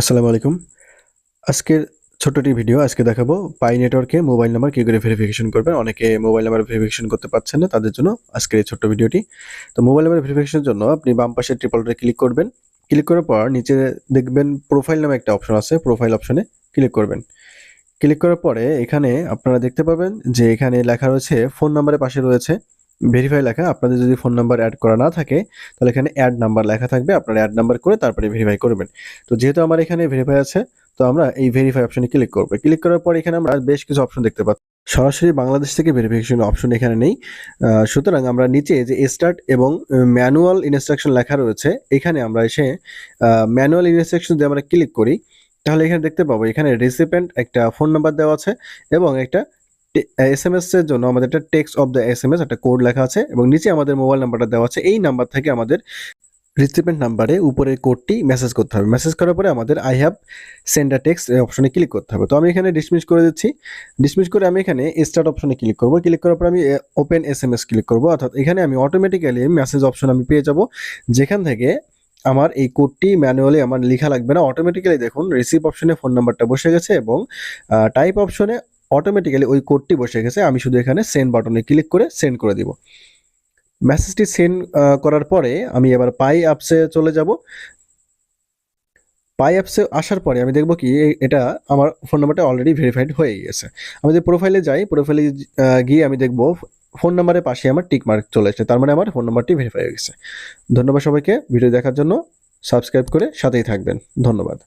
আসসালামু আলাইকুম। আজকের ছোট্টটি ভিডিও আজকে দেখাবো পাই নেটওয়ার্কে মোবাইল নাম্বার কি করে ভেরিফিকেশন করবেন। অনেকে মোবাইল নাম্বার ভেরিফিকেশন করতে পারছেন না, তাদের জন্য আজকের এই ছোট্ট ভিডিওটি। তো মোবাইল নাম্বার ভেরিফিকেশনের জন্য আপনি বাম পাশে ট্রিপল ডটে ক্লিক করবেন। ক্লিক করার পর নিচে দেখবেন প্রোফাইল নামে একটা অপশন আছে, প্রোফাইল অপশনে ক্লিক করবেন। ক্লিক করার পরে এখানে আপনারা দেখতে পাবেন যে এখানে লেখা রয়েছে ফোন নাম্বারের পাশে রয়েছে ভেরিফাই লেখা। আপনাদের যদি ফোন নাম্বার অ্যাড করা না থাকে তাহলে এখানে অ্যাড নাম্বার লেখা থাকবে, আপনারা অ্যাড নাম্বার করে তারপরে ভেরিফাই করবেন। তো যেহেতু আমার এখানে ভেরিফাই আছে, তো আমরা এই ভেরিফাই অপশনে ক্লিক করব। ক্লিক করার পর এখানে আমরা বেশ কিছু অপশন দেখতে পাচ্ছি। সরাসরি বাংলাদেশ থেকে ভেরিফিকেশন অপশন এখানে নেই। সুতরাং আমরা নিচে যে স্টার্ট এবং ম্যানুয়াল ইনস্ট্রাকশন লেখা রয়েছে, এখানে আমরা এসে ম্যানুয়াল ইনস্ট্রাকশন যদি আমরা ক্লিক করি তাহলে এখানে দেখতে পাবো এখানে রিসিপেন্ট একটা ফোন নাম্বার দেওয়া আছে এবং একটা এসএমএস এর জন্য আমাদের একটা টেক্সট অফ দ্য এসএমএস একটা কোড লেখা আছে এবং নিচে আমাদের মোবাইল নাম্বারটা দেওয়া আছে। এই নাম্বার থেকে আমাদের রিসিপেন্ট নাম্বারে উপরের কোডটি মেসেজ করতে হবে। মেসেজ করার পরে আমাদের I have send a text এই অপশনে ক্লিক করতে হবে। তো আমি এখানে ডিসমিস করে দিচ্ছি। ডিসমিস করে আমি এখানে স্টার্ট অপশনে ক্লিক করব। ক্লিক করার পর আমি ওপেন এসএমএস ক্লিক করব, অর্থাৎ এখানে আমি অটোমেটিক্যালি মেসেজ অপশন আমি পেয়ে যাব, যেখান থেকে আমার এই কোডটি ম্যানুয়ালি আমার লেখা লাগবে না। অটোমেটিক্যালি দেখুন রিসিভ অপশনে ফোন নাম্বারটা বসে গেছে এবং টাইপ অপশনে অটোমেটিক্যালি ওই কোডটি বসে গেছে। আমি শুধু এখানে সেন্ড বাটনে ক্লিক করে সেন্ড করে দিব। মেসেজটি সেন্ড করার পরে আমি এবার পাই অ্যাপসে চলে যাব। পাই অ্যাপসে আসার পরে আমি দেখব কি এটা আমার ফোন নাম্বারটা অলরেডি ভেরিফাইড হয়ে গেছে। আমি যদি প্রোফাইলে যাই, প্রোফাইলে গিয়ে আমি দেখব ফোন নাম্বারের পাশে আমার টিক মার্ক চলে এসেছে, তার মানে আমার ফোন নাম্বারটি ভেরিফাই হয়ে গেছে। ধন্যবাদ সবাইকে ভিডিও দেখার জন্য। সাবস্ক্রাইব করে সাথেই থাকবেন। ধন্যবাদ।